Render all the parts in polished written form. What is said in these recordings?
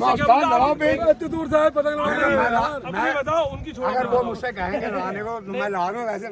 इतनी दूर से आए पतंग लगाने। मैं बताओ उनकी छोड़। अगर वो मुझसे कहेंगे लाने को तो मैं ला दूं, वैसे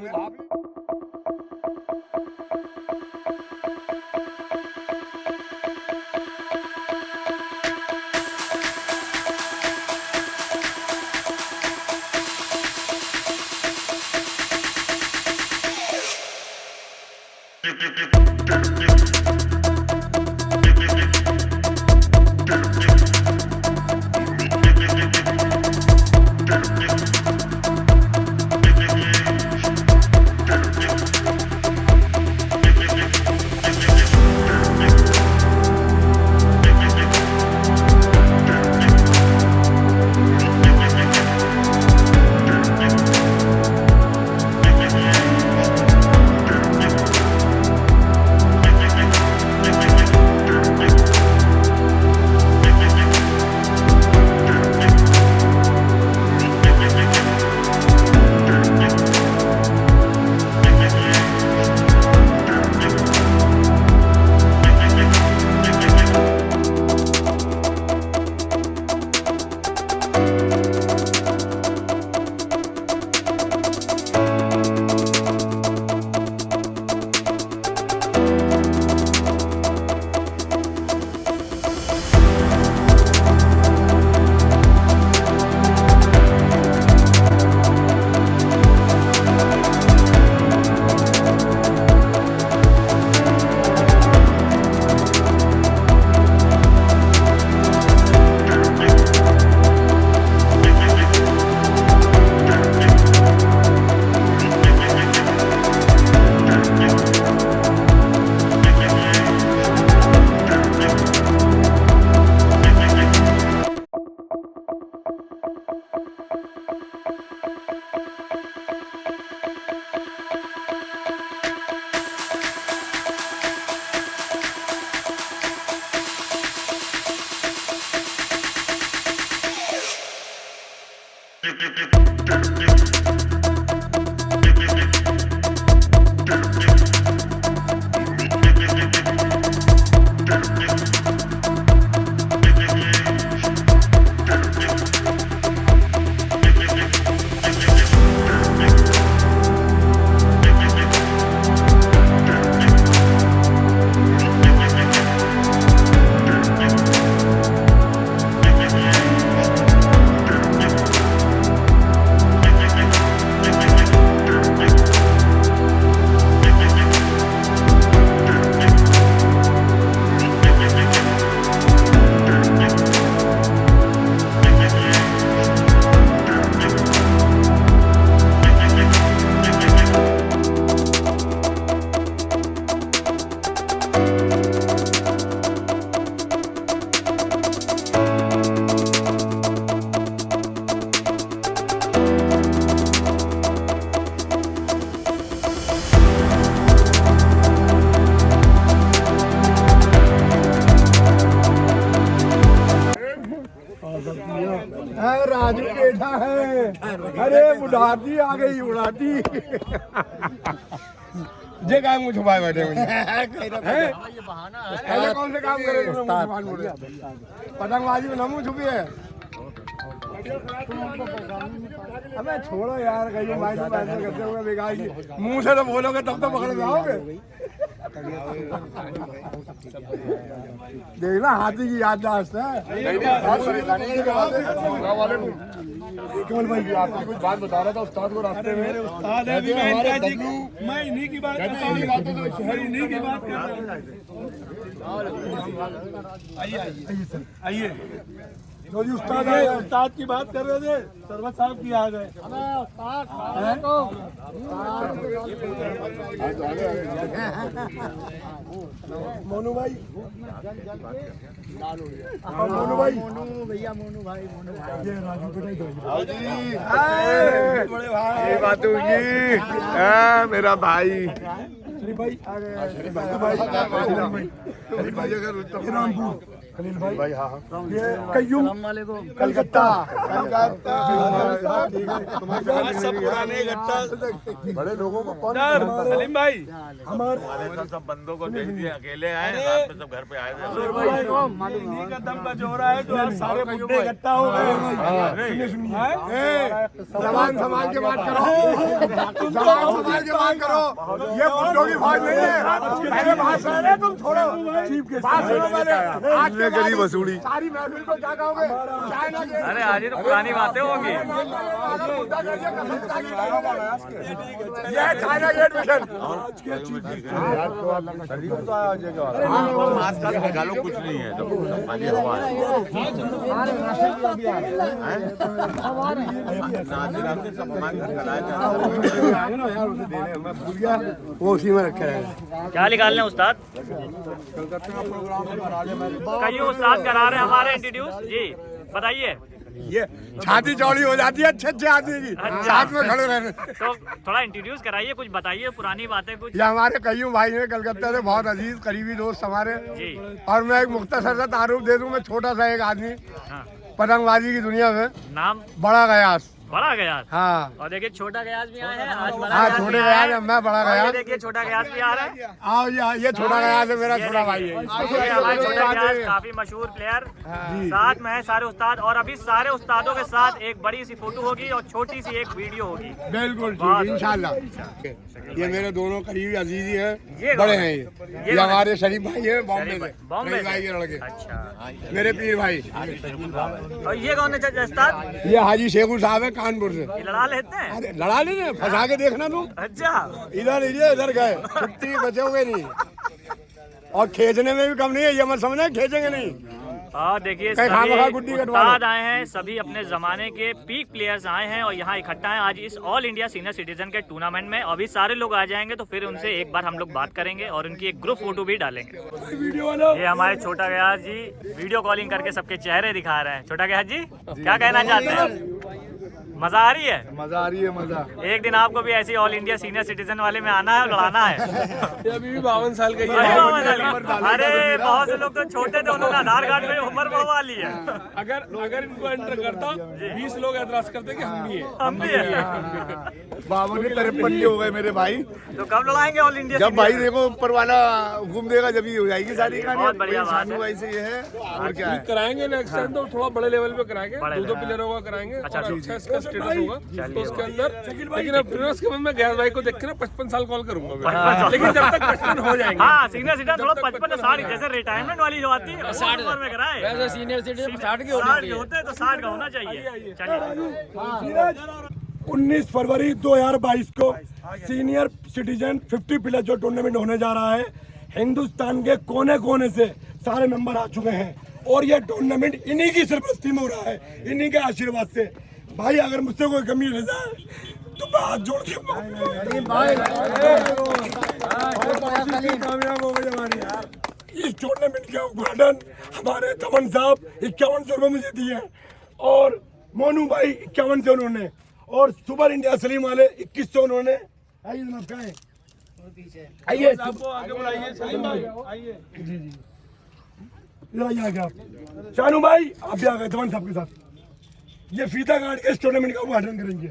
राजू बैठा है। अरे बुढ़ाती आ गई उड़ाती। जे काम मुझे छुपाए बैठे मुझे ऐसे कौन से काम करे पतंगबाजी में ना मुँह छुपी है। अबे छोड़ो यार, कहीं माइक में बातें करते हुए बेकार की मुंह से तो बोलोगे तब तो पकड़ में आओगे। देखना हाथी की याददाश्त है। केवल भाई आपको कुछ बात बता रहा था उस्ताद को रास्ते में। उस्ताद है मैं इन्हीं की बात कर रहा हूं, इन्हीं की बात कर रहा हूं। आइए आइए तो जी उस्ताद आए, उस्ताद की बात कर रहे थे, सरवत साहब की आ गए। मोनू भाई मोनू भाई भैया मोनू भाई ये राजू बड़े भाई बात होगी मेरा भाई शरीफ भाई आ गए। भाई रामपुर खलील भाई भाई हाँ ये कय्यूम कलकत्ता सब पुराने गट्टा बड़े लोगों को कौन सलीम भाई हमारे सब बंदों को भेज दिए, अकेले आए, रात में सब घर पे आए थे। इन्हीं का दम का जोर है जो आज सारे मुद्दे इकट्ठा हो गए। जवान समाज के बात करो, जवान समाज के बात करो, ये मुद्दों की बात नहीं है। पहले बात सुन रहे तुम, छोड़ो बात सुनो पहले। आज के गरीब वसूली सारी महफिल को क्या कहोगे? चाइना के अरे आज ही तो पुरानी बातें होंगी। ये चाइना गेट मिशन आजकल निकालो, कुछ नहीं है, तो खाली हवा है। वो उसी में रखे हैं। क्या निकालने उस्ताद? कई उस्ताद करा रहे हैं हमारे इंट्रोड्यूस जी, बताइए। ये छाती चौड़ी हो जाती है अच्छे आदमी की, साथ में खड़े रहने। तो थोड़ा इंट्रोड्यूस कराइए, कुछ बताइए, पुरानी बातें कुछ। ये हमारे कईयों भाई हैं कलकत्ता से, बहुत अजीज करीबी दोस्त हमारे। जी और मैं एक मुख्तसर सा तारुफ दे दूं, मैं छोटा सा एक आदमी हाँ। पतंगबाजी की दुनिया में, नाम बड़ा गयास। बड़ा गयास। हाँ और देखिए छोटा गयास भी आए हैं आज, बड़ा हाँ, गयास छोटे भी आया गयास है। है, मैं बड़ा और ये गयास। देखिए छोटा गयास भी आ रहा है। आओ ये छोटा गयास है, मेरा ये छोटा भाई देखिए, है। ये हमारे छोटा गयास काफी मशहूर प्लेयर साथ में है, सारे उस्ताद। और अभी सारे उस्तादों के साथ एक बड़ी सी फोटो होगी और छोटी सी एक वीडियो होगी। बिल्कुल बहुत ठीक, इंशाल्लाह। ये मेरे दोनों करीबी अजीजी ये हैं, बड़े हैं ये कौन है? हमारे शरीफ भाई हैं, बॉम्बे से, बॉम्बे शरीफ भाई से? के लड़के, अच्छा। मेरे पीर भाई। और ये कौन है उस्ताद? ये हाजी शेखू साहब है कानपुर से। ये लड़ा लेते हैं? अरे लड़ा लेने, फंसा के देखना तुम। अच्छा। इधर लीजिए, इधर गए, छुट्टी बचोगे नहीं। और खींचने में भी कम नहीं है, ये मत समझना खींचेंगे नहीं। और देखिए कहीं खामखा गुड्डी सभी कटवा लो। उस्ताद आए हैं, सभी अपने जमाने के पीक प्लेयर्स आए हैं और यहाँ इकट्ठा हैं आज इस ऑल इंडिया सीनियर सिटीजन के टूर्नामेंट में। अभी सारे लोग आ जाएंगे तो फिर उनसे एक बार हम लोग बात करेंगे और उनकी एक ग्रुप फोटो भी डालेंगे। ये हमारे छोटा गयास जी वीडियो कॉलिंग करके सबके चेहरे दिखा रहे हैं। छोटा गयास जी क्या कहना चाहते हैं? मजा आ रही है? मजा आ रही है, मजा। एक दिन आपको भी ऐसी ऑल इंडिया सीनियर सिटीजन वाले में आना है और लड़ाना है। अभी भी 52 साल का ही अरे है। बहुत से लोग तो छोटे थे, उन्होंने आधार कार्ड में उम्र बढ़वा ली है। अगर इनको एंटर करता 20 लोग एतराज करते कि हम भी हैं। हम भी है। बाबू ने 53 हो गए मेरे भाई। तो कब लड़ाएंगे ऑल इंडिया जब भाई देखो ऊपर वाला हुक्म देगा जब ही हो जाएगी सारी कहानी। बहुत बढ़िया बात है। भाई से ये है और क्या है। कराएंगे नेक्स्ट टाइम तो थोड़ा बड़े लेवल पे कराएंगे, बड़े 2 लेवल। प्लेयरों का कराएंगे। अच्छा, थोड़ा अच्छा इसका स्टेटस होगा तो उसके अंदर। लेकिन भाई, अब फिर उसके बाद मैं गैस भाई को देख के ना 55 साल कॉल करूंगा मैं। 55 साल। लेकिन जब तक 55 हो जाएंगे। हाँ सीनियर सिटीजन थोड़ा 55 से 60 जैसे रिटायरमेंट वाली जो आती है 60 उम्र में कराए। वैसे सीनियर सिटीजन 60 के 60 के होते हैं तो 60 का होना चाहिए। चलिए 19 फरवरी 2022 को सीनियर सिटीजन 50 प्लस जो टूर्नामेंट होने जा रहा है, हिंदुस्तान के कोने कोने से सारे मेंबर आ चुके हैं और ये टूर्नामेंट इन्हीं की सरपरस्ती में हो रहा है, इन्हीं के आशीर्वाद से। भाई अगर मुझसे कोई कमी रह जाए तो मैं हाथ जोड़ के कामयाब हो गई हमारी यार। इस टूर्नामेंट का उद्घाटन हमारे तमन साहब 51 रुपये मुझे दिए और मोनू भाई 51 से उन्होंने, और सुपर इंडिया सलीम वाले 2100 उन्होंने। आइए जनाब, क्या है? आइए आगे बढ़ाइए सलीम भाई, आइए। जी जी इधर आइए आगे आप। शानू भाई आप भी आ गए तमन साहब के साथ। ये फीता काट के इस टूर्नामेंट का उद्घाटन करेंगे।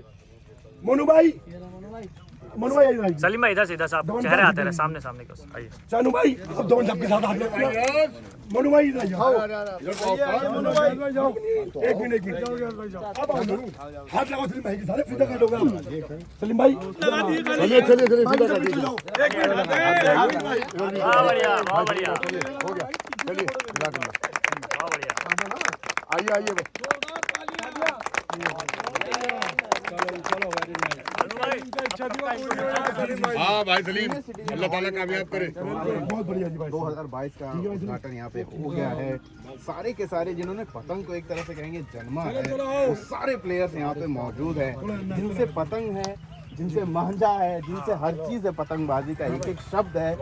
मोनू भाई इधर आइए। सलीम भाई इधर से इधर साहब चेहरे आते रहे सामने सामने को आइए। शानू भाई आप दमन साहब के साथ हाथ लगाइए। मोनू भाई इधर आइए। मोनू भाई जाओ, एक मिनट अब आओ मोनू, हाथ लगाओ सलीम भाई के साथ, फीता काटोगे आप। सलीम भाई चलिए बहुत बढ़िया बहुत बढ़िया हो गया। चलिए बहुत बढ़िया। आइए आइए। हाँ भाई सलीम, अल्लाह ताला कामयाब करे। बहुत बढ़िया जी भाई। 2022 का उद्घाटन यहाँ पे हो गया है। सारे के सारे जिन्होंने पतंग को एक तरह से कहेंगे जन्मा है, वो सारे प्लेयर्स यहाँ पे मौजूद हैं, जिनसे पतंग है, जिनसे महंजा है, जिनसे हर चीज है, पतंगबाजी का एक एक शब्द है,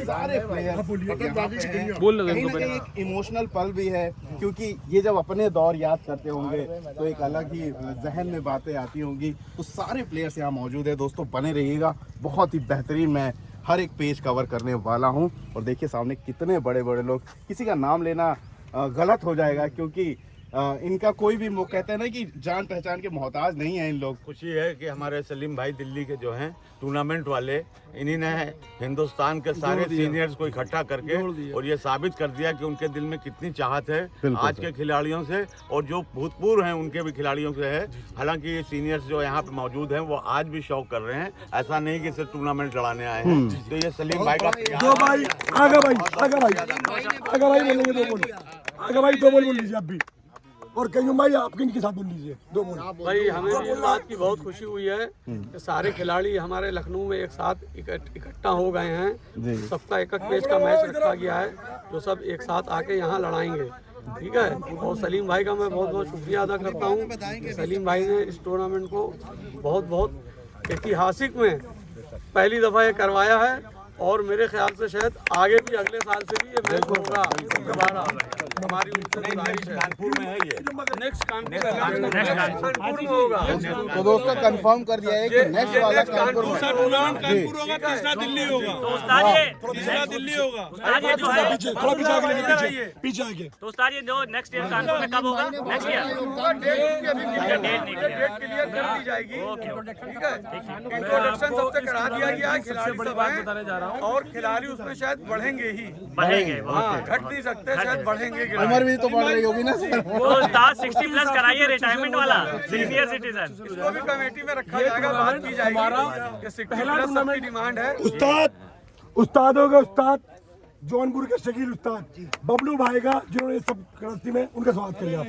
सारे प्लेयर्स कहीं ना कहीं एक इमोशनल पल भी है, क्योंकि ये जब अपने दौर याद करते होंगे तो एक अलग ही जहन में बातें आती होंगी। तो सारे प्लेयर्स यहाँ मौजूद है। दोस्तों बने रहिएगा, बहुत ही बेहतरीन मैं हर एक पेज कवर करने वाला हूँ। और देखिए सामने कितने बड़े बड़े लोग, किसी का नाम लेना गलत हो जाएगा, क्योंकि इनका कोई भी कहते हैं ना कि जान पहचान के मोहताज नहीं है इन लोग। खुशी है कि हमारे सलीम भाई दिल्ली के जो हैं टूर्नामेंट वाले, इन्हीं ने हिंदुस्तान के सारे सीनियर्स को इकट्ठा करके और ये साबित कर दिया कि उनके दिल में कितनी चाहत है आज के खिलाड़ियों से, और जो भूतपूर्व हैं उनके भी खिलाड़ियों से है। हालांकि सीनियर्स जो यहाँ पे मौजूद हैं वो आज भी शौक कर रहे हैं, ऐसा नहीं कि सिर्फ टूर्नामेंट लड़ाने आए हैं। तो ये सलीम भाई का दो भाई आगे भाई बोलेंगे, दो बोल आगे भाई, दो बोल लीजिए आप भी, और कहीं भाई आप किन के साथ बोल लीजिए, दो बोल। भाई हमें इस बात की बहुत खुशी हुई है कि सारे खिलाड़ी हमारे लखनऊ में एक साथ इकट्ठा हो गए हैं। सबका एक मैच का मैच रखा गया है जो सब एक साथ आके यहाँ लड़ाएंगे, ठीक है। और सलीम भाई का मैं बहुत बहुत शुक्रिया अदा करता हूँ। सलीम भाई ने इस टूर्नामेंट को बहुत ऐतिहासिक में पहली दफ़ा ये करवाया है, और मेरे ख्याल से शायद आगे भी अगले साल से भी ये मैच होगा दोबारा। हमारी उनसे गुजारिश है, कानपुर में है ये, नेक्स्ट कानपुर में होगा। तो दोस्तों कंफर्म कर दिया है कि नेक्स्ट वाला कानपुर में कानपुर होगा, तीसरा दिल्ली होगा, तो उस्ताद ये तीसरा दिल्ली होगा। उस्ताद ये जो है, पीछे थोड़ा पीछे आगे लेके, पीछे आगे। तो उस्ताद ये जो नेक्स्ट ईयर कानपुर में कब होगा? नेक्स्ट ईयर डेट क्लियर कर दी जाएगी, ठीक है। इंट्रोडक्शन सबसे करा दिया गया है, खिलाड़ी सब हैं और खिलाड़ी उसमें शायद बढ़ेंगे ही, बढ़ेंगे, हाँ घट नहीं सकते, शायद बढ़ेंगे। उम्र भी तो बढ़ रही होगी ना सर। वो उस्ताद 60+ कराइए, रिटायरमेंट वाला सीनियर सिटीजन। इसको भी कमेटी में रखा जाएगा, बात की जाएगी कि 60+ सबकी डिमांड है। उस्ताद होगा, उस्ताद जौनपुर के शकील उस्ताद बबलू भाई का, जिन्होंने सब गृहस्थी में उनका स्वागत करिए आप।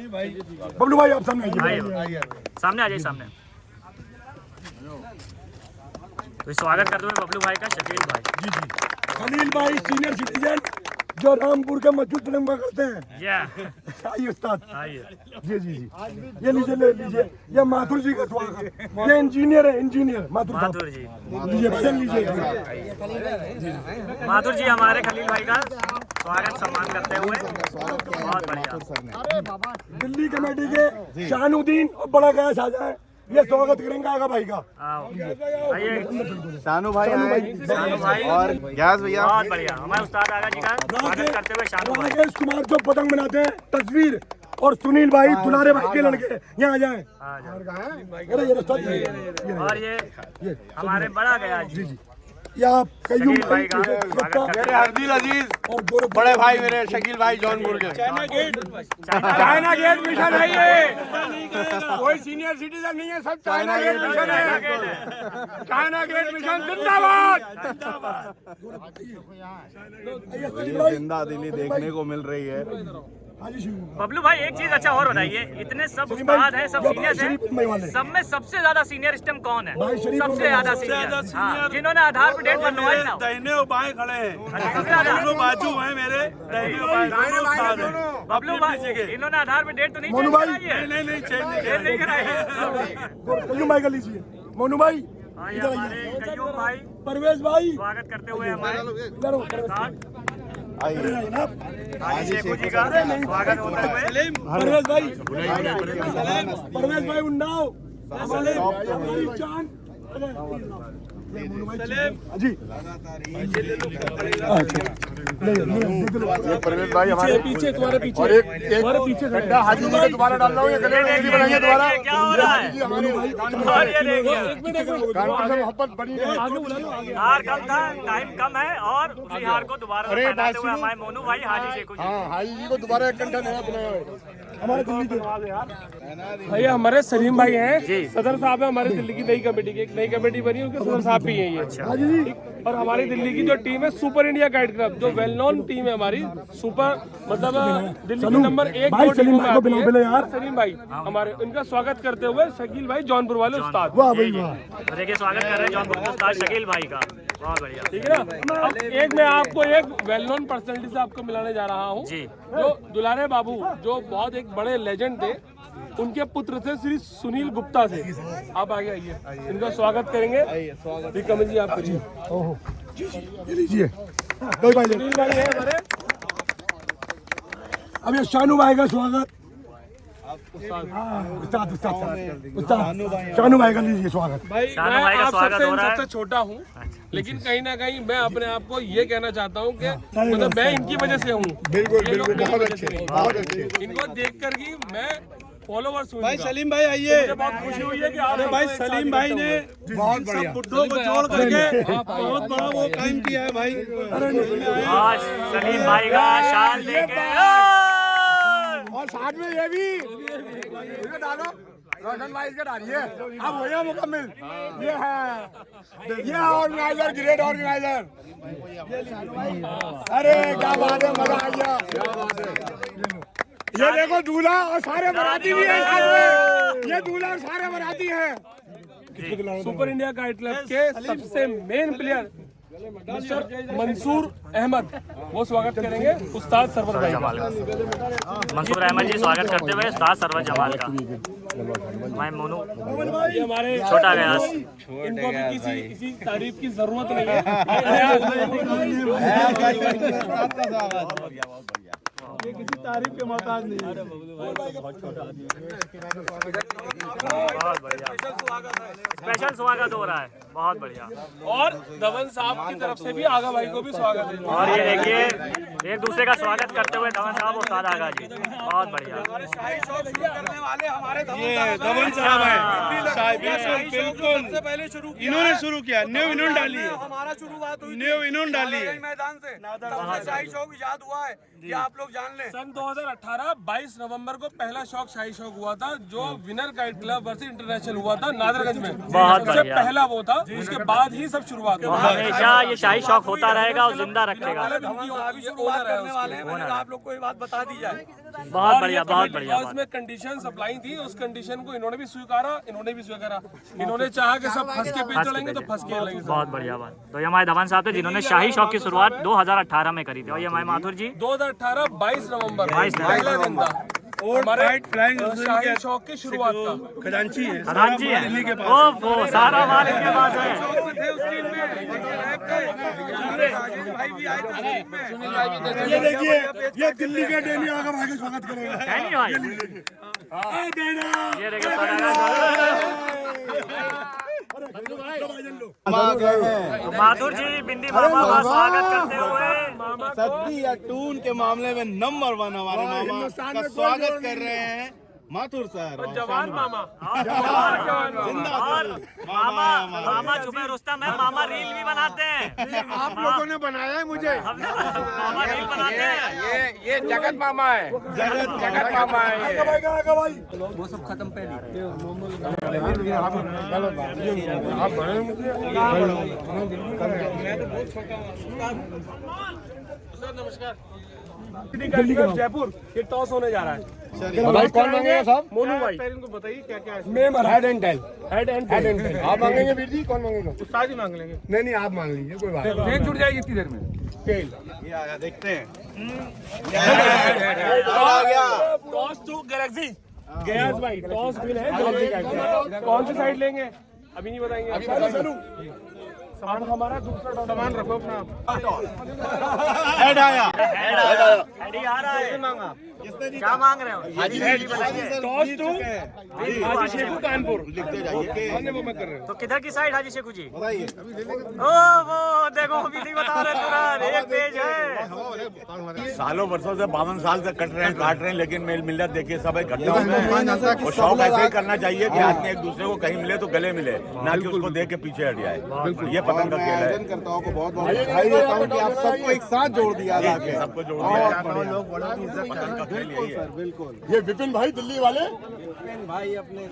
बबलू भाई आप सामने आइए, सामने आ जाइए, सामने। तो स्वागत करते हुए बबलू भाई का शकील भाई। जी जी, खलील भाई सीनियर सिटीजन जो रामपुर के मजबूत नंबर करते हैं। आइए उस्ताद, आइए। जी जी जी, ये लीजिए, ले लीजिए, ये माथुर जी का स्वागत। ये इंजीनियर है, इंजीनियर माथुर साहब, माथुर जी, लीजिए भजन लीजिए। माथुर जी हमारे खलील भाई का स्वागत सम्मान करते हुए, बहुत बढ़िया। दिल्ली कमेटी के शानुद्दीन और बड़ा गया साजा है, ये स्वागत करेंगे आगा भाई का। आइए शानू भाई शानू भाई और ग्यास भैया, बहुत बढ़िया। हमारे उस्ताद आगा जी का स्वागत करते हुए शानू भाई। राकेश कुमार जो पतंग बनाते हैं, तस्वीर, और सुनील भाई दुलारे भाई के लड़के यहाँ आ जाए। अरे ये रास्ता ये और ये हमारे बड़ा गया जी, या कयूम भाई का स्वागत मेरे हरदिल अजीज और बड़े भाई मेरे शकील भाई जौनपुर के। चाइना गेट मिशन है ये, कोई सीनियर सिटीजन नहीं है, सब चाइना गेट मिशन है। चाइना गेट मिशन जिंदाबाद। जिंदा दिली देखने को मिल रही है। बबलू भाई एक चीज अच्छा और बताइए, इतने सब उस्ताद हैं, सब सीनियर्स हैं, सब में सबसे ज्यादा सीनियर इस टाइम कौन है? सबसे ज्यादा सीनियर, हाँ, जिन्होंने आधार पर डेट बनवाई ना, दाहिने और बाएं खड़े हैं, सबसे ज्यादा दोनों बाजू हैं मेरे, दाहिने और बाएं दोनों उस्ताद हैं। बबलू भाई इन्होंने आधार पर डेट तो नहीं मोनू चेंज भाई, कराई है? नहीं चेंज डेट नहीं कराई है। कयूम भाई का लीजिए, मोनू भाई, आइए हमारे कयूम भाई परवेज भाई, स्वागत करते हुए हमारे इधर परवेज हाजी शेखू जी का स्वागत होता हुए, भाई, परवेज भाई उन्नाव, हमारी चांद जी, परवेज भाई हमारे पीछे तुम्हारे पीछे, और एक गड्ढा हाजी जी दोबारा डाल रहा हूँ, ये गले में नहीं बनाएंगे दोबारा। क्या हो रहा है? और ये देखिए, कानपुर से मोहब्बत बनी है। हार कम था, टाइम कम है, और उसी हार को दोबारा अरे पहनाते हुए बात हमारे मोनू भाई हाजी शेखू जी। हाँ हाजी जी को दोबारा एक घंटा नया बनाया है। हमारे दिल्ली के भैया हमारे सलीम भाई हैं, सदर साहब है हमारे दिल्ली की नई कमेटी की, एक नई कमेटी बनी है, उनके सदर साहब भी हैं ये। और हमारी दिल्ली की जो टीम है सुपर इंडिया गाइड क्लब, जो वेल नोन टीम है हमारी, सुपर मतलब दिल्ली की नंबर 1 भाई सलीम भाई को टीम बिना यार, सलीम भाई हमारे, इनका स्वागत करते हुए शकील भाई जौनपुर वाले उस्ताद। वाह भाई वाह, तो देखिए स्वागत कर रहे हैं जौनपुर के उस्ताद शकील भाई का, बहुत बढ़िया। ठीक है ना। अब एक मैं आपको एक वेल नोन पर्सनैलिटी से आपको मिलाने जा रहा हूँ, जो दुलारे बाबू, जो बहुत एक बड़े लेजेंड थे, उनके पुत्र थे श्री सुनील गुप्ता से। आप आगे आइए, इनका स्वागत करेंगे। कमल जी आप करिए। ओहो ये लीजिए, दो भाई सुनील भाई है हमारे। अब ये शानू भाई का स्वागत, उस्ताद शानू भाई का लीजिए स्वागत। भाई शानू मैं भाई का आप स्वागत सबसे हो रहा है। सबसे छोटा हूँ, लेकिन कहीं ना कहीं मैं अपने आप को ये कहना चाहता हूँ कि मतलब मैं इनकी वजह से हूँ। बिल्कुल ये लोग बिल्कुल, मेरी बहुत वजह अच्छे से हैं। बहुत अच्छे। इनको देख कर ही मैं फॉलोवर्स हूँ। भाई सलीम भाई आइए। मुझे बहुत खुशी हुई है कि आप अरे भाई सबको एक साथ सलीम भाई इकट्ठे ने हुए। बहुत इन बढ़िया। सब बुड्ढों को जोड़ करके बहुत बड़ा वो काम किया है भाई। आज सलीम भाई का शाल लेके और साथ में ये भी इसको डालो, रोशन भाई इसको डालिए। अब हो गया मुकम्मल। ये है ऑर्गेनाइजर, ग्रेट ऑर्गेनाइजर। अरे क्या बात है, मजा आ गया। ये देखो दूल्हा और सारे बाराती भी है साथ में। ये दूल्हा और सारे बाराती हैं। सुपर इंडिया काइट क्लब के सबसे main player mister Mansoor Ahmed वो स्वागत करेंगे उस्ताद सरवर भाई जमाल का। मंसूर अहमद जी स्वागत करते हुए उस्ताद सरवर जमाल का। मैं मोनू ये हमारे छोटा गयास। इनको भी किसी तारीफ की जरूरत नहीं है। ये किसी तारीफ के मोहताज नहीं है। बहुत बढ़िया, स्पेशल स्वागत हो रहा है, बहुत बढ़िया। और धवन साहब की तरफ से भी आगा भाई को भी स्वागत है। और ये देखिए एक दूसरे का स्वागत करते हुए धवन साहब उस्ताद आगा जी, बहुत बढ़िया। ये धवन साहब है, बिल्कुल सबसे पहले शुरू इन्होंने शुरू किया। न्यू इन्होंने डाली है, हमारा शुरुआत हुई न्यू इन्होंने डाली है मैदान से। शाही शौक याद हुआ है ये आप लोग जान लें। सन 2018 22 नवंबर को पहला शौक शाही शौक हुआ था, जो winner kite club versus international हुआ था नादरगंज में। बहुत सबसे बढ़िया। पहला वो था, उसके बाद ही सब शुरुआत हुआ। हमेशा ये शाही शौक होता रहेगा और जिंदा रखेगा। आप लोग को ये बात बता दी जाए। बहुत बढ़िया, बहुत बढ़िया। उसमें कंडीशन सप्लाई थी, उस कंडीशन को इन्होंने भी स्वीकारा, इन्होंने भी स्वीकारा। इन्होंने चाहा कि सब फंस के पे चलेंगे तो फंस के चलेंगे। बहुत बढ़िया बात। तो ये हमारे धवन साहब थे जिन्होंने शाही शौक की शुरुआत 2018 में करी थी। और ये हमारे माथुर जी 2018 22 नवंबर 22 पहला दिन था हमारे शाही शौक की शुरुआत का। खजांची है, प्रधान जी हैं। ओहो, सारा माल इनके पास है। ये देखिए, ये दिल्ली के डेनी आगा भाई का स्वागत करेगा। है नहीं भाई? ये देखिए तो माथुर जी बिंदी मामा का स्वागत करते हुए सद्दी या टून के मामले में नंबर 1 हमारे मामा का स्वागत कर रहे हैं माथुर सर। जवान मामा और मामा छुपे रुस्तम है। मामा रील भी बनाते हैं। आप लोगों ने बनाया है मुझे। मामा रील बनाते हैं। ये जगत मामा है, जगत मामा है। आगा भाई वो सब खत्म पहले। दिल्ली का जयपुर ये टॉस होने जा रहा है। भाई कौन मांगेगा साहब? मोनू भाई इनको बताइए क्या क्या है। मैं head and tail. Head and head and tail आप मांगेंगे वीर जी? कौन मांगेगा? उस्ताद ही मांग लेंगे। नहीं नहीं, आप मांग लीजिए, कोई बात नहीं। छूट जाएगी इतनी देर में। टेल ये आया, देखते हैं। टॉस टू गैलेक्सी गयास भाई टॉस विन है गैलेक्सी का। कौन सी साइड लेंगे अभी नहीं बताएंगे। सामान हमारा दूसरा सामान रखो अपना। हेड आया, हेड ही आ रहा है। क्या मांग रहे हो? टॉस टू हाजी शेखू कानपुर। लिखते जाइए। वो मैं कर रहा हूँ। तो किधर की साइड हाजी शेखू जी? बताइए। ओ वो देखो अभी नहीं बता रहे तुरंत। एक पेज है। सालों वर्षों से 52 साल से काट रहे हैं, लेकिन मेल मिलत देखिए सब इकट्ठा हो गए हैं। और शौक ऐसे ही करना चाहिए कि आदमी एक दूसरे को कहीं मिले तो गले मिले, ना कि उसको देख के पीछे हट जाए। ये पतंग का खेल है। आयोजनकर्ताओं को बहुत बहुत बधाई देता हूँ कि आप सबको एक साथ जोड़ दिया जाके। सबको जोड़ दिया है। पतंग का खेल यही है। बिल्कुल। ये विपिन भाई दिल्ली वाले भाई अपने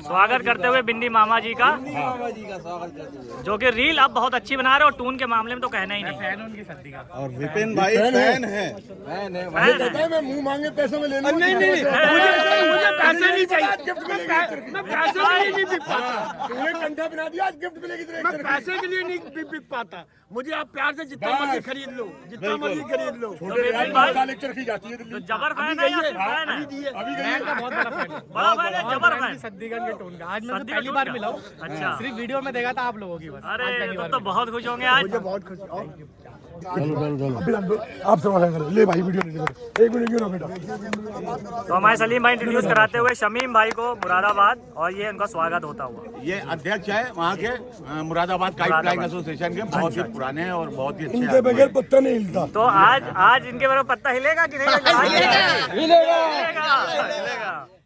स्वागत करते हुए बिंदी मामा जी का, मामा जी का स्वागत करते हुए। जो कि रील आप बहुत अच्छी बना रहे हो। टून के मामले में तो कहना ही नहीं। और विपिन भाई फैन है। फैन है। कहता है मैं मुंह मांगे पैसे में लेना। नहीं मुझे पैसे नहीं चाहिए। गिफ्ट मिलेगी। मैं पैसे के लिए नहीं बिक पाता। तूने कंठा बना दिया, आज गिफ्ट मिलेगी तेरे। मैं पैसे के लिए नहीं बिक पाता। मुझे आप प्यार से जितना मर्जी खरीद लो, जितना मर्जी खरीद लो। लेक्चर की जाती है तो दिल्ली। जबर फैन है या फिर फैन है? अभी गई का बहुत बड़ा फैन है। बड़ा फैन है, जबर फैन। सद्दीगंज के टोन का आज मैं सद्दी पहली का बार टोन मिला का? हूँ। अच्छा। सिर्फ वीडियो में देखा था आप लोगों की बस। अरे तो बहुत खुश होंगे आज। बहुत खुश। आप समाधान करो। ले भाई वीडियो ले, एक मिनट क्यों ना बेटा। तो हमारे सलीम भाई इंट्रोड्यूस कराते हुए शमीम भाई को मुरादाबाद, और ये उनका स्वागत होता हुआ। ये अध्यक्ष है वहाँ के मुरादाबाद काइट फ्लाइंग एसोसिएशन के, बहुत ही पुराने हैं और बहुत ही अच्छे इनके बगैर पत्ता नहीं हिलता। तो आज इनके बराबर पत्ता हिलेगा कि नहीं हिलेगा?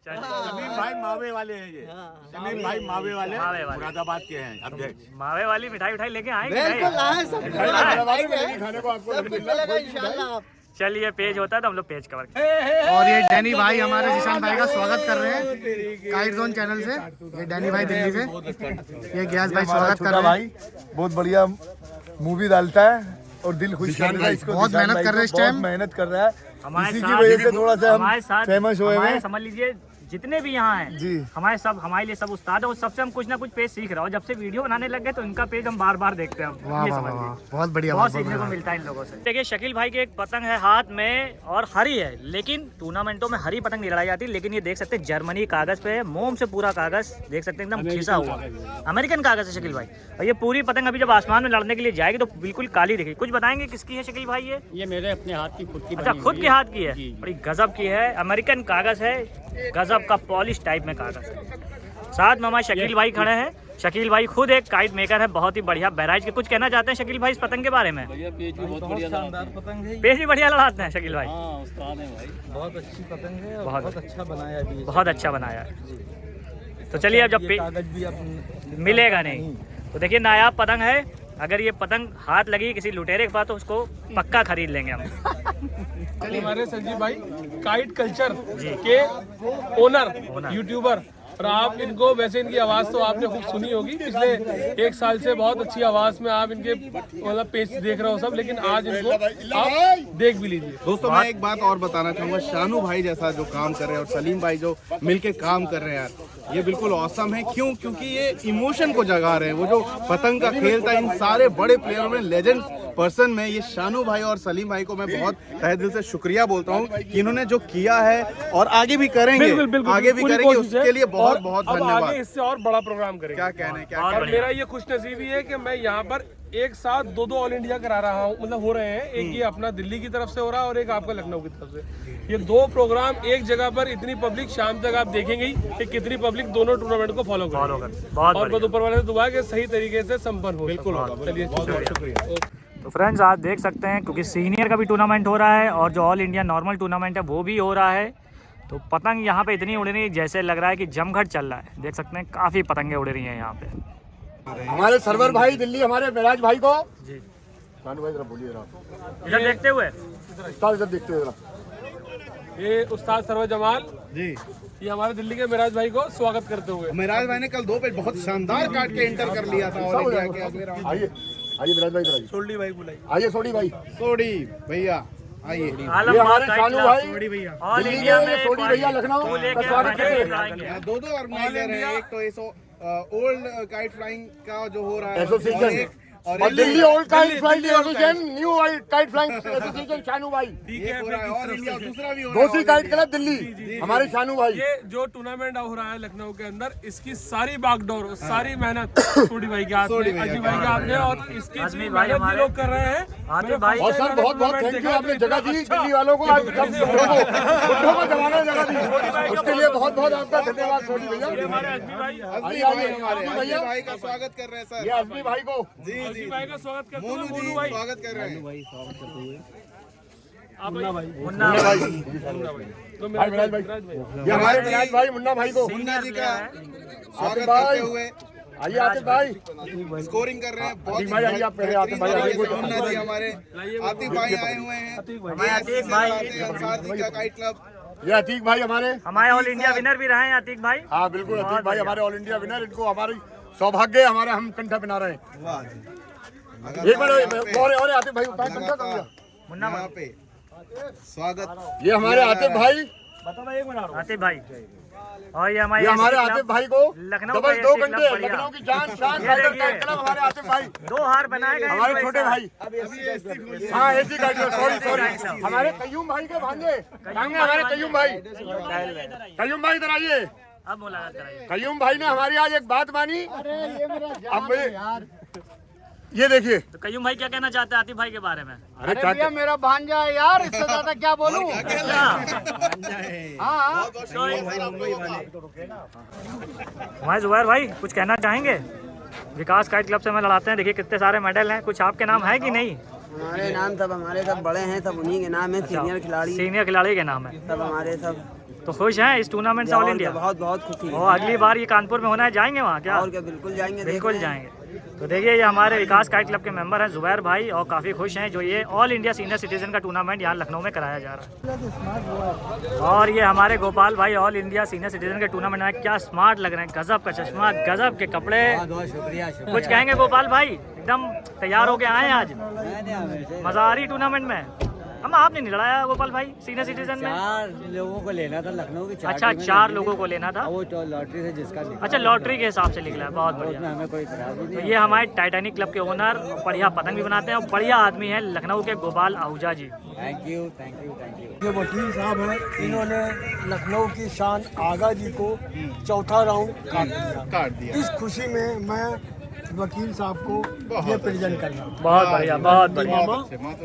शमीम भाई मावे वाले हैं ये, शमीम भाई मावे वाले मुरादाबाद के हैं अध्यक्ष। मावे वाली मिठाई लेके आएंगे। चलिए पेज होता है तो हम लोग पेज कवर। और ये डैनी भाई हमारे जिशान भाई का स्वागत कर रहे हैं काइट जोन चैनल से। ये डैनी भाई दिल्ली से, ये गयास भाई स्वागत कर रहे हैं। भाई बहुत बढ़िया मूवी डालता है और दिल खुश कर रहा है। इसको बहुत मेहनत कर रहे हैं इस टाइम, मेहनत कर रहा है। हमारे इसी की वजह से थोड़ा सा हमारे साथ फेमस हुए हैं। समझ लीजिए जितने भी यहाँ हैं जी, हमारे लिए सब उस्ताद है, और सबसे हम कुछ ना कुछ पेज सीख रहे हो। जब से वीडियो बनाने लग गए तो इनका पेज हम बार बार देखते हैं। वाह ये वाह समझ वाह, लीजिए बहुत बढ़िया, बहुत बहुत सीखने को बढ़िया। मिलता है इन लोगों से। देखिए शकील भाई के एक पतंग है हाथ में और हरी है, लेकिन टूर्नामेंटों में हरी पतंग नहीं लड़ाई जाती। लेकिन ये देख सकते हैं जर्मनी कागज पे है, मोम से पूरा कागज देख सकते हैं एकदम खिसा हुआ, अमेरिकन कागज है शकील भाई। और ये पूरी पतंग अभी जब आसमान में लड़ने के लिए जाएगी तो बिल्कुल काली दिखेगी। कुछ बताएंगे किसकी है शकील भाई? ये मेरे अपने हाथ की, खुद की। अच्छा, खुद के हाथ की है, बड़ी गजब की है। अमेरिकन कागज है, गजब का पॉलिश टाइप में कागज है। साथ में हमारे शकील भाई खड़े हैं। शकील भाई खुद एक काइट मेकर है, बहुत ही बढ़िया बहराइच के। कुछ कहना चाहते हैं शकील भाई इस पतंग के बारे में? पेज भी बहुत बढ़िया शानदार पतंग है। पेज भी बढ़िया लड़ाते हैं शकील भाई। हाँ उस्ताद है भाई, बहुत अच्छी पतंग है और बहुत अच्छा बनाया भी है। बहुत अच्छा बनाया है। तो चलिए अब जब कागज भी अब मिलेगा नहीं तो देखिए नायाब पतंग है। अगर ये पतंग हाथ लगी किसी लुटेरे के पास तो उसको पक्का खरीद लेंगे हम। हमारे संजीव भाई काइट कल्चर के ओनर यूट्यूबर, और आप इनको वैसे इनकी आवाज़ तो आपने खूब सुनी होगी, पिछले एक साल से बहुत अच्छी आवाज़ में आप इनके मतलब पेज देख रहे हो सब, लेकिन आज इनको आप देख भी लीजिए। दोस्तों मैं एक बात और बताना चाहूँगा, शानू भाई जैसा जो काम कर रहे हैं और सलीम भाई जो मिलके काम कर रहे हैं यार, ये बिल्कुल औसम है। क्यों? क्योंकि ये इमोशन को जगा रहे हैं। वो जो पतंग का खेल था, इन सारे बड़े प्लेयरों में, लेजेंड पर्सन में ये शानू भाई और सलीम भाई को मैं बहुत तहे दिल से शुक्रिया बोलता हूँ कि इन्होंने जो किया है और आगे भी करेंगे, आगे भी करेंगे, उसके लिए बहुत बहुत धन्यवाद। आगे इससे और बड़ा प्रोग्राम करेंगे। क्या कहना है, क्या और मेरा ये खुशनसीबी है कि मैं यहाँ पर एक साथ दो ऑल इंडिया करा रहा हूँ, मतलब हो रहे हैं। एक ये अपना दिल्ली की तरफ से हो रहा है और एक आपका लखनऊ की तरफ से। ये दो प्रोग्राम एक जगह पर, इतनी पब्लिक शाम तक आप देखेंगे ही कि कितनी पब्लिक दोनों टूर्नामेंट को फॉलो करेगी। और बहुत ऊपर वाले से दुआ है कि सही तरीके से संपन्न हो। बिल्कुल, चलिए शुक्रिया। तो फ्रेंड्स आप देख सकते हैं क्योंकि सीनियर का भी टूर्नामेंट हो रहा है और जो ऑल इंडिया नॉर्मल टूर्नामेंट है वो भी हो रहा है। तो पतंग यहाँ पे इतनी उड़ रही है जैसे लग रहा है कि जमघट चल रहा है। देख सकते हैं काफ़ी पतंगें उड़ रही हैं यहाँ पे। हमारे सरवर भाई दिल्ली, हमारे मेराज भाई को जी, शानू भाई जरा बोलिए जरा इधर देखते हुए, इधर देखते हुए जरा। ये उस्ताद सरवर जमाल जी, ये हमारे दिल्ली के मेराज भाई को स्वागत करते हुए। मेराज भाई ने कल 2 पे बहुत शानदार काट के एंटर कर लिया था। और आइए आइए मेराज भाई इधर सोल्डी भाई बुलाई, आइए। सोडी भाई, सोडी भैया आइए। ये हमारे शानू भाई ऑल दिल्ली इंडिया के, में सोडी भैया लखनऊ का स्वागत करेंगे। दो ऑर्गेनाइजर है, एक तो ये ओल्ड काइट फ्लाइंग का जो हो रहा है एसोसिएशन और Delhi old kite flying association, new kite flying association Shanu भाई, और इंडिया दूसरा भी हो रहा है। दोषी काइट क्लब दिल्ली, हमारे शानू भाई। ये जो टूर्नामेंट हो रहा है लखनऊ के अंदर, इसकी सारी बागडोर और सारी मेहनत सोडी भाई के हाथ में, अजमी भाई के हाथ में, और इसकी इतनी मेहनत ये लोग कर रहे हैं। और सर बहुत बहुत थैंक यू, आपने जगह दी दिल्ली वालों को, आज बुढ़ों को जमाने जगह दी, उसके लिए बहुत बहुत आपका धन्यवाद सोडी भैया। हमारे भैया भाई का स्वागत कर रहे हैं सर, ये अजमी भाई को जी जी भाई का स्वागत करते हैं। मोनू जी स्वागत कर रहे हैं। मुन्ना भाई, भाई मिराज भाई, ये हमारे मिराज भाई मुन्ना भाई को, मुन्ना जी का स्वागत करते हुए आइए आतिफ भाई स्कोरिंग कर रहे हैं। बहुत भाई आइए, आप पहले आतिफ भाई आइए। मुन्ना जी हमारे आतिफ भाई आए हुए हैं। अतीक भाई का काइट क्लब, ये अतीक भाई हमारे ऑल इंडिया विनर भी रहे हैं अतीक भाई। हाँ बिल्कुल, अतीक भाई हमारे ऑल इंडिया विनर, इनको हमारी सौभाग्य हमारे, हम कंठा बना रहे हैं। वाह जी। एक मिनट और आतिफ भाई उतार कंठा कर दिया। मुन्ना यहाँ पे स्वागत, ये हमारे आतिफ भाई, आतिफ भाई, और ये हमारे आतिफ भाई को लखनऊ डबल 2 घंटे, लखनऊ की जान शान फाइटर काइट क्लब, हमारे आतिफ भाई 2 हार बनाए गए हमारे छोटे भाई। हाँ एसी काइट क्लब, सॉरी हमारे कयूम भाई के भांजे, हमारे कयूम भाई इधर आइए। अब मुलाकात कराइए। कयूम भाई ने हमारी आज एक बात मानी। अब ये देखिए। तो कयूम भाई क्या कहना चाहते हैं आतिफ भाई के बारे में? अरे भैया मेरा भांजा है यार, इससे ज्यादा क्या बोलूं। हाँ हमारे जुबैर भाई कुछ कहना चाहेंगे? विकास काइट क्लब से हमें लड़ाते हैं, देखिए कितने सारे मेडल हैं, कुछ आपके नाम है कि नहीं? हमारे नाम सब हमारे सब बड़े हैं, सब उन्हीं के नाम है। सीनियर खिलाड़ी, सीनियर खिलाड़ी के नाम है सब हमारे सब। तो खुश हैं इस टूर्नामेंट से ऑल इंडिया? बहुत बहुत खुशी है। और अगली बार ये कानपुर में होना है, जाएंगे वहाँ क्या? और क्या, बिल्कुल जाएंगे, बिल्कुल जाएंगे। तो देखिए ये हमारे विकास काइट क्लब के मेंबर हैं जुबैर भाई, और काफ़ी खुश हैं जो ये ऑल इंडिया सीनियर सिटीजन का टूर्नामेंट यहाँ लखनऊ में कराया जा रहा है। और ये हमारे गोपाल भाई ऑल इंडिया सीनियर सिटीजन के टूर्नामेंट में क्या स्मार्ट लग रहे हैं, गजब का चश्मा, गजब के कपड़े। बहुत शुक्रिया। कुछ कहेंगे गोपाल भाई? एकदम तैयार होके आए हैं आज, मजा आ रही टूर्नामेंट में। हम आपने नहीं लड़ाया गोपाल भाई सीनियर सिटीजन में? 4 लोगों को लेना था लखनऊ की। अच्छा 4 लोगों को लेना था, वो लॉटरी से जिसका। अच्छा लॉटरी के हिसाब से निकला है, बहुत बढ़िया। हमें कोई इतराज नहीं। तो ये हमारे टाइटैनिक क्लब के ओनर, बढ़िया पतंग भी बनाते हैं और बढ़िया आदमी है लखनऊ के Gopal Ahuja ji. Thank you thank you thank you. ये वकील साहब हैं, इन्होंने लखनऊ की शान आगा जी को चौथा राउंड काट दिया। इस खुशी में मैं वकील साहब को ये प्रेजेंट कर रहा हूँ। बहुत बढ़िया, बहुत बढ़िया।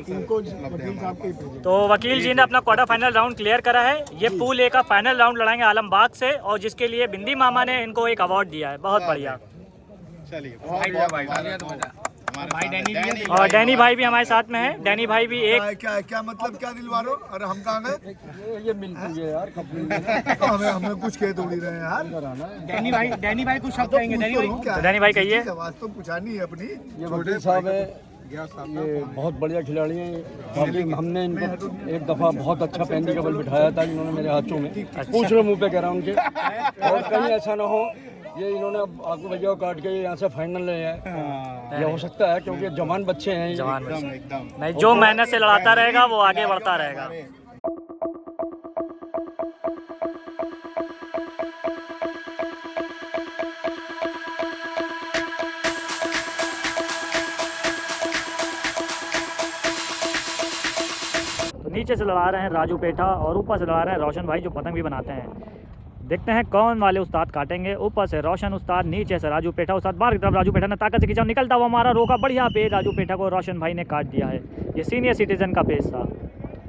इनको वकील साहब को। तो वकील जी ने अपना क्वार्टर फाइनल राउंड क्लियर करा है। ये पूल ए का फाइनल राउंड लड़ाएंगे आलमबाग से, और जिसके लिए बिंदी मामा ने इनको एक अवार्ड दिया है। बहुत बढ़िया। और डैनी भाई भी हमारे साथ में है। डैनी भाई भी एक क्या मतलब, क्या दिलवारो? अरे हम कहाँ गए? ये मिलती है यार हमें कुछ कह थोड़ी रहे हैं यार। डैनी भाई कुछ शब्द कहेंगे। डैनी भाई कहिए। आवाज तो पूछानी है अपनी। ये वकील साहब है, ये बहुत बढ़िया खिलाड़ी हैं। अभी हमने इनको एक दफ़ा बहुत अच्छा पेंडी कबल बिठाया था, इन्होंने मेरे हाथों में। पूछ रहे मुँह पे कह रहा हूँ उनके, और कहीं ऐसा ना हो ये इन्होंने आगू भैया काट के यहाँ से फाइनल ले आए। ये हो सकता है क्योंकि जवान बच्चे हैं। जवान बच्चे नहीं, जो मेहनत से लड़ाता रहेगा वो आगे बढ़ता रहेगा। तो नीचे से लड़ा रहे हैं राजू पेठा और ऊपर से लड़ा रहे हैं रोशन भाई जो पतंग भी बनाते हैं। देखते हैं कौन वाले उस्ताद काटेंगे। ऊपर से रोशन उस्ताद, नीचे से राजू पेठा उस्ताद। बाहर की तरफ राजू पेठा ने ताकत से खींचा, निकलता हुआ हमारा रोका, बढ़िया पेज राजू पेठा को रोशन भाई ने काट दिया है। ये सीनियर सिटीजन का पेज था।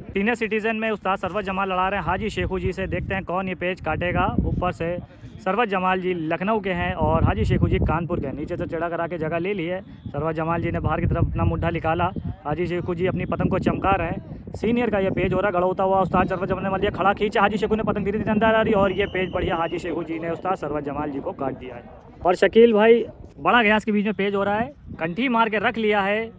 सीनियर सिटीजन में उस्ताद सरवत जमाल लड़ा रहे हैं हाजी शेखू जी से। देखते हैं कौन ये पेज काटेगा। ऊपर से सरवत जमाल जी लखनऊ के हैं और हाजी शेखू जी कानपुर के हैं। नीचे से चढ़ा करा के जगह ले ली है। सरवत जमाल जी ने बाहर की तरफ अपना मुड्ढा निकाला। हाजी शेखू जी अपनी पतंग को चमका रहे हैं। सीनियर का ये पेज हो रहा, गड़ौता हुआ उस्ताद सरवत जमाल ने मार दिया, खड़ा खींचा, हाजी शेखू ने पतंग धीरे धीरे अंदर आ रही और ये पेज बढ़िया हाजी शेखू जी ने उस्ताद सरवत जमाल जी को काट दिया है। और शकील भाई बड़ा गयास के बीच में पेज हो रहा है, कंठी मार के रख लिया है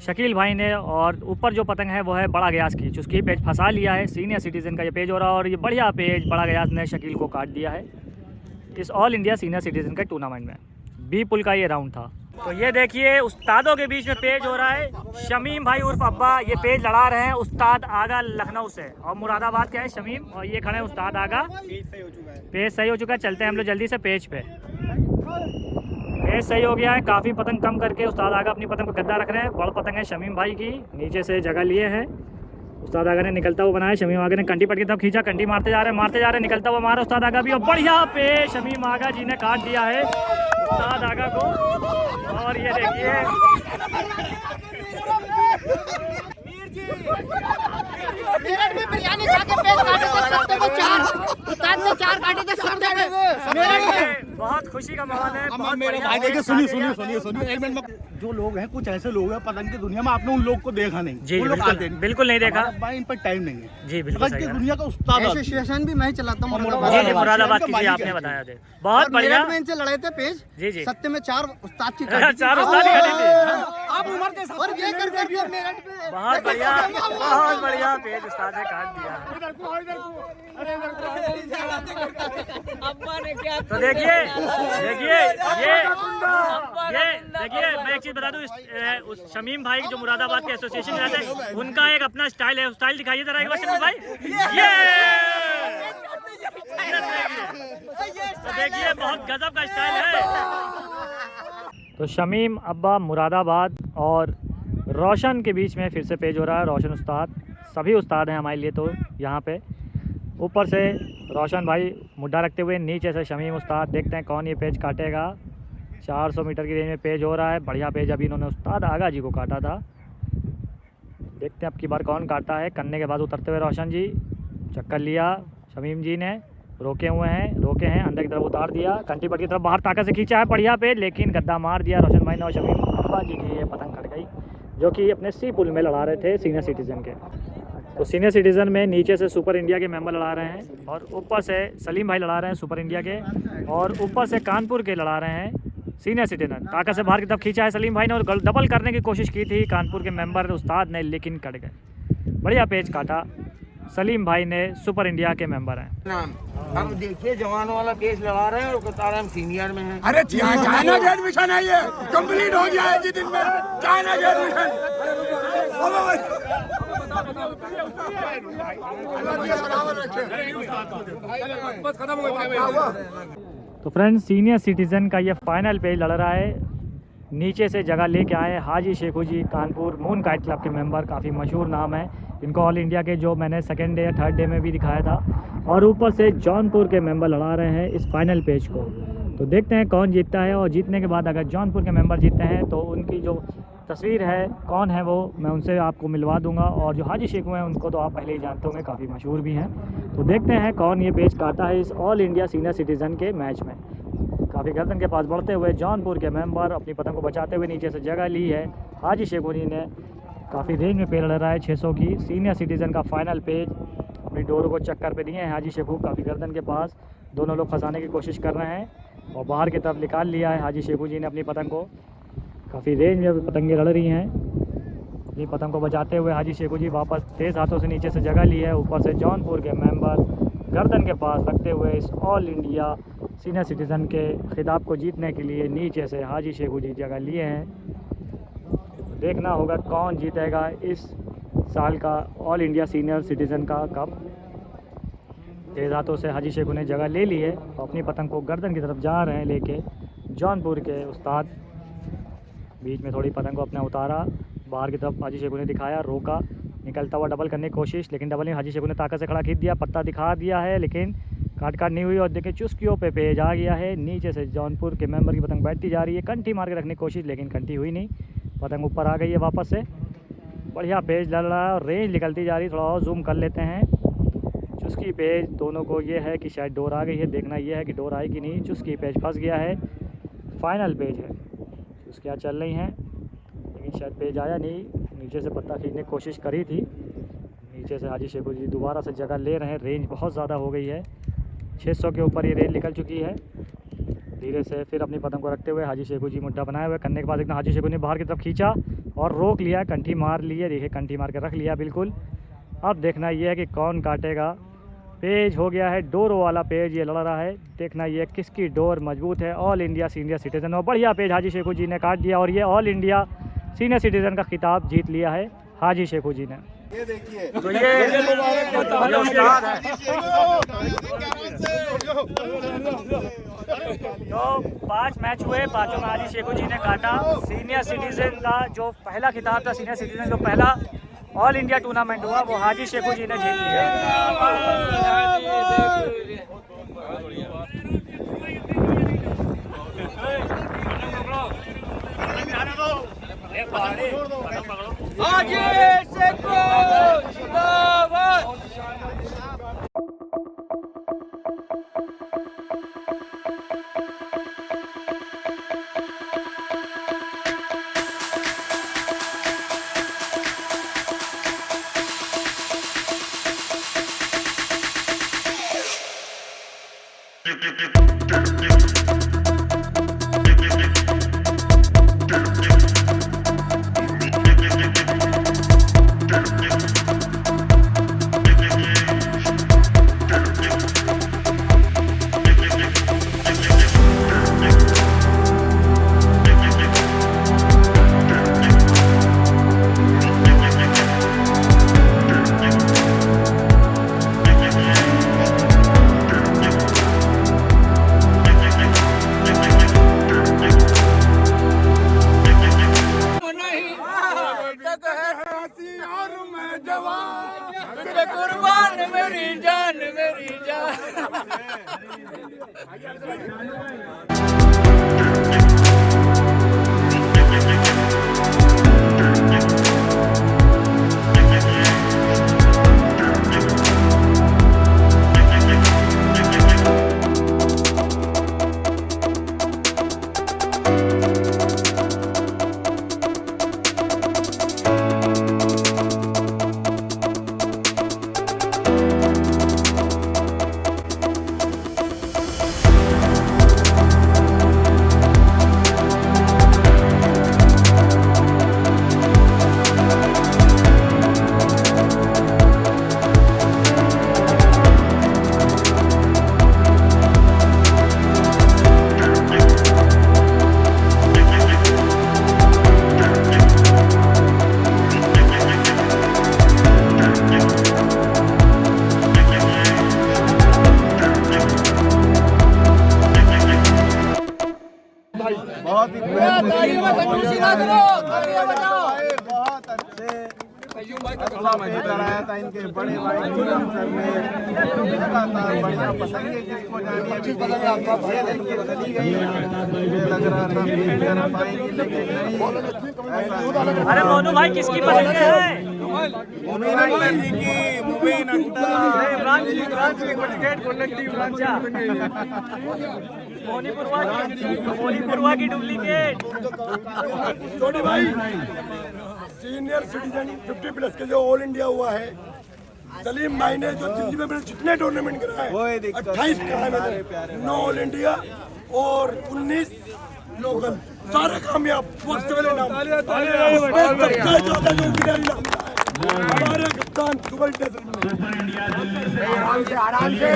शकील भाई ने, और ऊपर जो पतंग है वो है बड़ा गयास की, उसकी पेज फंसा लिया है। सीनियर सिटीजन का ये पेज हो रहा है और ये बढ़िया पेज बड़ा गयास ने शकील को काट दिया है इस ऑल इंडिया सीनियर सिटीजन के टूर्नामेंट में। बी पुल का ये राउंड था। तो ये देखिए उस्तादों के बीच में पेज हो रहा है। शमीम भाई उर्फ अब्बा ये पेज लड़ा रहे हैं उस्ताद आगा लखनऊ से, और मुरादाबाद के हैं शमीम, और ये खड़े हैं उस्ताद आगा। पेज सही हो चुका है, चलते हैं हम लोग जल्दी से पेज पे। पेज सही हो गया है, काफ़ी पतंग कम करके उस्ताद आगा अपनी पतंग को गद्दा रख रहे हैं। बड़ पतंग है शमीम भाई की, नीचे से जगह लिए है। उस्ताद आगा ने निकलता हुआ बनाया, शमीम आगा ने कंटी पट की तरफ खींचा, कंटी मारते जा रहे हैं, निकलता हुआ मारा उस्ताद आगा भी, और बढ़िया पे शमीम आगा जी ने काट दिया है उस्ताद आगा को। और ये देखिए मेरठ में बिरयानी खा के पेट काटे थे, सत्ते में 4 उस्ताद ने 4 काटे थे सत्ते में। मेरठ में बहुत खुशी का माहौल है। मेरे भाई देखिए, सुनिए एक मिनट। जो लोग हैं, कुछ ऐसे लोग हैं पतंग की दुनिया में, आपने उन लोग को देखा नहीं। जी बिल्कुल नहीं देखा भाई, इन पर टाइम नहीं है। जी बिल्कुल पतंग की दुनिया का उस्ताद एसोसिएशन भी मैं चलाता हूँ जी मुरादाबाद की, आपने बताया थे। बहुत बढ़िया। में इनसे लड़े थे पेज। जी सत्ते में 4 उस्ताद की 4 उस्ताद की काटी थी। आप उम्र के साथ और ये कर दिया मेरठ में। बहुत बढ़िया, बहुत बढ़िया पेज उस्ताद ने काट दिया। तो देखिए देखिए मैं एक चीज बता दूं, उस शमीम भाई जो मुरादाबाद के एसोसिएशन में रहते हैं, उनका एक अपना स्टाइल है। स्टाइल दिखाइए जरा एक बार शमीम भाई। ये तो देखिए बहुत गजब का स्टाइल है। तो शमीम अब्बा मुरादाबाद और रोशन के बीच में फिर से पेज हो रहा है। रोशन उस्ताद, सभी उस्ताद हैं हमारे लिए तो यहाँ पे। ऊपर से रोशन भाई मुड्ढा रखते हुए, नीचे से शमीम उस्ताद। देखते हैं कौन ये पेज काटेगा। 400 मीटर की रेंज में पेज हो रहा है। बढ़िया पेज अभी इन्होंने उस्ताद आगा जी को काटा था। देखते हैं अब की बार कौन काटता है। करने के बाद उतरते हुए रोशन जी, चक्कर लिया शमीम जी ने, रोके हैं, अंदर की तरफ उतार दिया, कंटी पट की तरफ बाहर ताकत से खींचा है बढ़िया पेज, लेकिन गद्दा मार दिया रोशन भाई ने और शमीम अब्बा जी की ये पतंग कट गई, जो कि अपने सी पुल में लड़ा रहे थे सीनियर सिटीज़न के। तो सीनियर सिटीज़न में नीचे से सुपर इंडिया के मेंबर लड़ा रहे हैं और ऊपर से सलीम भाई लड़ा रहे हैं सुपर इंडिया के, और ऊपर से कानपुर के लड़ा रहे हैं सीनियर सिटीजन। ताकत से बाहर की तरफ खींचा है सलीम भाई ने और डबल करने की कोशिश की थी कानपुर के मेंबर उस्ताद ने, लेकिन कट गए। बढ़िया पेज काटा सलीम भाई ने, सुपर इंडिया के मेंबर हैं। हम देखिए जवान वाला पेज लगा रहे हैं और बता रहे हैं हम सीनियर में हैं। अरे चाइना गेट मिशन है, ये कंप्लीट हो गया है जी दिन में। चाइना गेट मिशन तो फ्रेंड्स, सीनियर सिटीज़न का ये फाइनल पेज लड़ रहा है। नीचे से जगह लेके आए हाजी शेखू जी, कानपुर मून काइट क्लब के मेंबर, काफ़ी मशहूर नाम है इनको ऑल इंडिया के, जो मैंने सेकेंड डे या थर्ड डे में भी दिखाया था। और ऊपर से जौनपुर के मेंबर लड़ा रहे हैं इस फाइनल पेज को। तो देखते हैं कौन जीतता है, और जीतने के बाद अगर जौनपुर के मेंबर जीतते हैं तो उनकी जो तस्वीर है कौन है वो मैं उनसे आपको मिलवा दूंगा। और जो हाजी शेखू हैं उनको तो आप पहले ही जानते होंगे, काफ़ी मशहूर भी हैं। तो देखते हैं कौन ये पेज काटा है इस ऑल इंडिया सीनियर सिटीज़न के मैच में। काफ़ी गर्दन के पास बढ़ते हुए जौनपुर के मेंबर अपनी पतंग को बचाते हुए नीचे से जगह ली है। हाजी शेखू जी ने काफ़ी रेंज में पेड़ लड़ रहा है 600 की। सीनियर सिटीज़न का फाइनल पेज अपनी डोरों को चक्कर पे दिए हैं हाजी शेखू, काफ़ी गर्दन के पास। दोनों लोग फंसाने की कोशिश कर रहे हैं और बाहर की तरफ निकाल लिया है हाजी शेखू जी ने अपनी पतंग को। काफ़ी रेंज में पतंगें लड़ रही हैं। अपनी पतंग को बचाते हुए हाजी शेखू जी वापस तेज़ हाथों से नीचे से जगह ली है। ऊपर से जौनपुर के मेंबर गर्दन के पास रखते हुए इस ऑल इंडिया सीनियर सिटीज़न के खिताब को जीतने के लिए नीचे से हाजी शेखू जी जगह लिए हैं। देखना होगा कौन जीतेगा इस साल का ऑल इंडिया सीनियर सिटीज़न का कप। तेज़ हाथों से हाजी शेखू ने जगह ले ली है और अपनी पतंग को गर्दन की तरफ जा रहे हैं लेके जौनपुर के उस्ताद। बीच में थोड़ी पतंग को अपने उतारा, बाहर की तरफ हाजी शेखू ने दिखाया, रोका, निकलता हुआ डबल करने की कोशिश, लेकिन डबल नहीं, हाजी शेखू ने ताकत से खड़ा खींच दिया, पत्ता दिखा दिया है, लेकिन काट नहीं हुई। और देखिए चुस्कियों पे पेज आ गया है। नीचे से जौनपुर के मेंबर की पतंग बैठती जा रही है, कंठी मार के रखने की कोशिश, लेकिन कंठी हुई नहीं, पतंग ऊपर आ गई है वापस से। बढ़िया पेज लड़ रहा है और रेंज निकलती जा रही है। थोड़ा और जूम कर लेते हैं। चुस्की पेज दोनों को ये है कि शायद डोर आ गई है, देखना ये है कि डोर आई कि नहीं। चुस्की पेज फंस गया है, फाइनल पेज है, चुस्कियाँ चल रही हैं लेकिन शायद पेज आया नहीं। नीचे से पत्ता खींचने की कोशिश करी थी, नीचे से हाजी शेखू जी दोबारा से जगह ले रहे हैं। रेंज बहुत ज़्यादा हो गई है, 600 के ऊपर ये रेंज निकल चुकी है। धीरे से फिर अपनी पतंग को रखते हुए हाजी शेखू जी मुद्दा बनाए हुए, करने के बाद एकदम हाजी शेखू ने बाहर की तरफ खींचा और रोक लिया, कंठी मार ली है। देखिए कंठी मार के रख लिया बिल्कुल। अब देखना ये है कि कौन काटेगा। पेज हो गया है डोरों वाला पेज, ये लड़ रहा है। देखना ये किसकी डोर मजबूत है। ऑल इंडिया सीनियर सिटीज़न और बढ़िया पेज हाजी शेखू जी ने काट दिया और ये ऑल इंडिया सीनियर सिटीज़न का खिताब जीत लिया है हाजी शेखू जी ने। ये देखिए तो ये तो 5 मैच हुए, 5 में हाजी शेखू जी ने काटा। सीनियर सिटीजन का जो पहला खिताब था, सीनियर सिटीजन जो पहला ऑल इंडिया टूर्नामेंट हुआ, वो हाजी शेखू जी ने जीत लिया। हाजी शेखू जिंदाबाद। कुर्बान मेरी जान मेरी जान। भाई बहुत ही बहुत अच्छे कराया था इनके बड़े भाई सर ने लगातार बढ़िया पतंगे किसको जानी अभी चली गई मुझे लग रहा था पाएंगे लेकिन नहीं। अरे मोनू भाई किसकी पतंगे हैं? मोनीपुरवा की डुप्लीकेट। छोटे भाई सीनियर सिटीजन 50+ के जो ऑल इंडिया हुआ है, सलीम भाई ने जो दिल्ली में मैंने जितने टूर्नामेंट कराए 28 कराए मैंने, 9 ऑल इंडिया और 19 लोकल, सारे कामयाब। हमारे कप्तान दुबई आराम से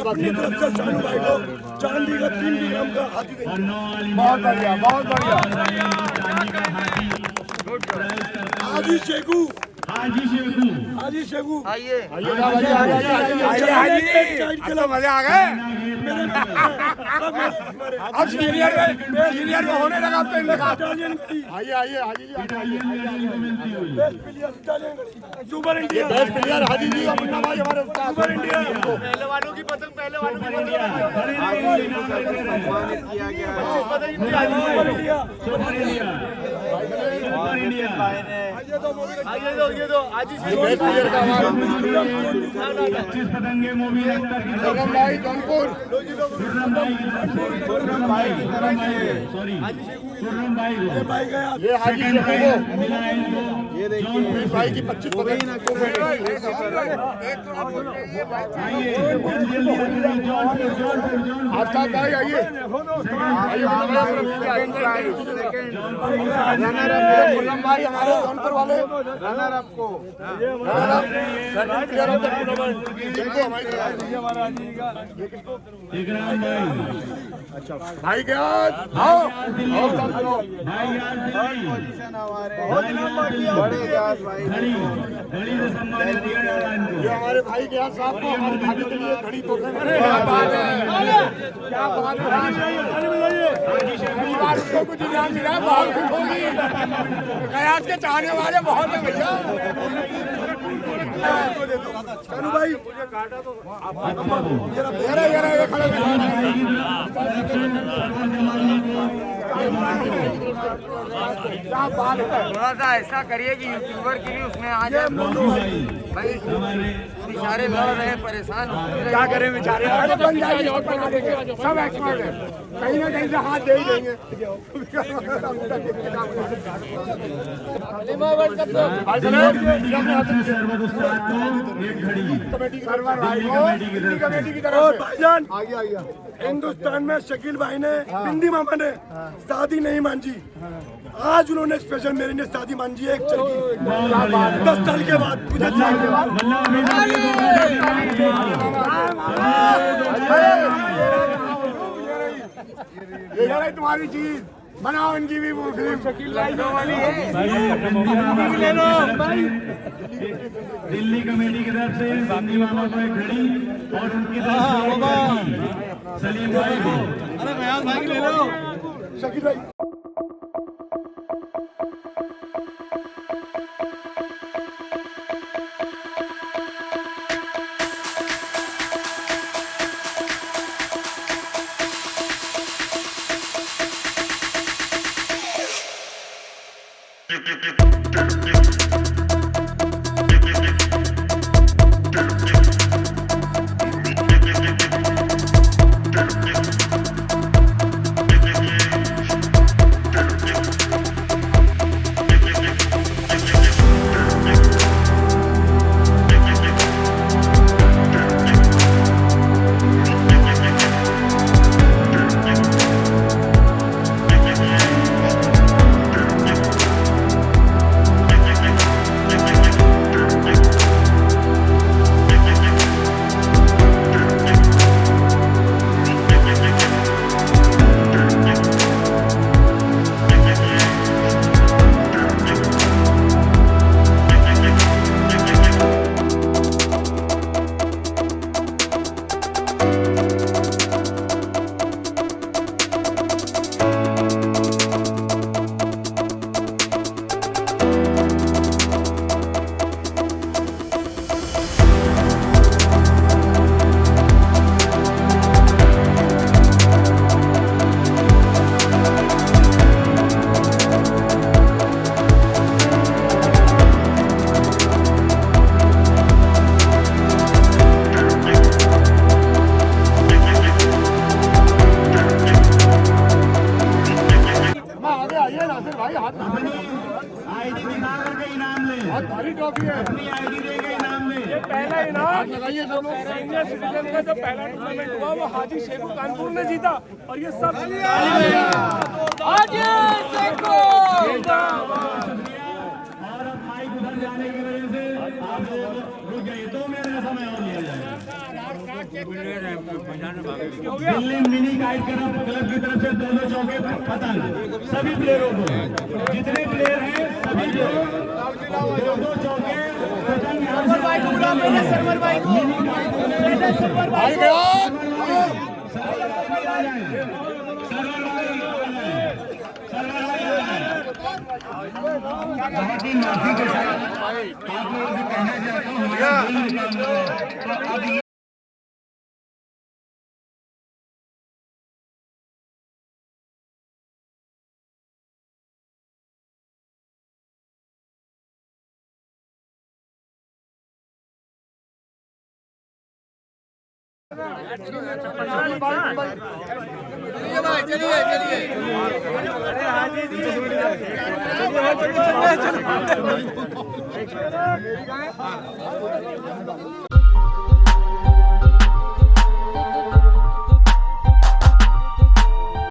अपनी तरफ से शानू भाई को चांदी का 3 किलोग्राम का हाथी देंगे। बहुत बढ़िया बहुत बढ़िया। हाजी शेखू आइए मजे आ गए। अब सीनियर में होने लगा तो आइए आइए हाजी जी सुपर इंडिया बेस्ट प्लेयर हाजी जी और मुन्ना भाई हमारे सुपर इंडिया पहलवानों की पतंग पहलवानों की सम्मानित किया गया है। बेस्ट प्लेयर का भाई जौनपुर भाई की तरफ से ये हाजी शेखू ये देखिए भाई की 25 पतंग आफ्ताब भाई आइए मुल्लम भाई हमारे जौनपुर वाले रनर अप को भाई क्या आओ पोजीशन हमारे बड़े ग्यास भाई ये हमारे भाई ग्यास साहब को हमारे भाभी के लिए घड़ी तोड़ने में क्या बात है, क्या बात है। इसको कुछ इनाम मिला बहुत खुश होगी। गयास के चाहने वाले बहुत है भैया। शानू भाई थोड़ा सा ऐसा करिए कि यूट्यूबर की भी उसमें आ जाए। भाई बेचारे लड़ रहे हैं, परेशान हो रहे हैं। क्या करें बेचारे, बन जाएगी और बना देंगे, सब एक्सपर्ट है, कहीं ना कहीं से हाथ दे ही देंगे। कमेटी की तरफ से भाईजान आगे आइए। हिंदुस्तान में शकील भाई ने बिंदी मामा ने शादी नहीं मांझी, आज उन्होंने स्पेशल मेरे लिए शादी मांझी है। 10 साल के बाद मुझे ये तुम्हारी चीज बनाओ, इनकी भी फिल्म शकील भाई दिल्ली कमेटी की तरफ से बांदी मामा को एक घड़ी और उनकी तरफ से सलीम भाई को। अरे मयान भाई ले लो शकील भाई। सीनियर सिटीजन का जो पहला टूर्नामेंट हुआ वो हाजी शेखो कानपुर ने जीता और ये सब और अब माइक उधर जाने की वजह से आप लोग रुक गए, 2 मिनट का समय और लिया जाएगा। दिल्ली मिनी काइट क्लब की तरफ से 2 चौके पतंग सभी प्लेयरों को, जितने प्लेयर हैं सभी को 2 चौके पतंग यहाँ से बहुत ही माफी के साथ आप लोगों से कहना चाहता हूँ हमारा दिल निकल रहा है। तो अब ये चलिए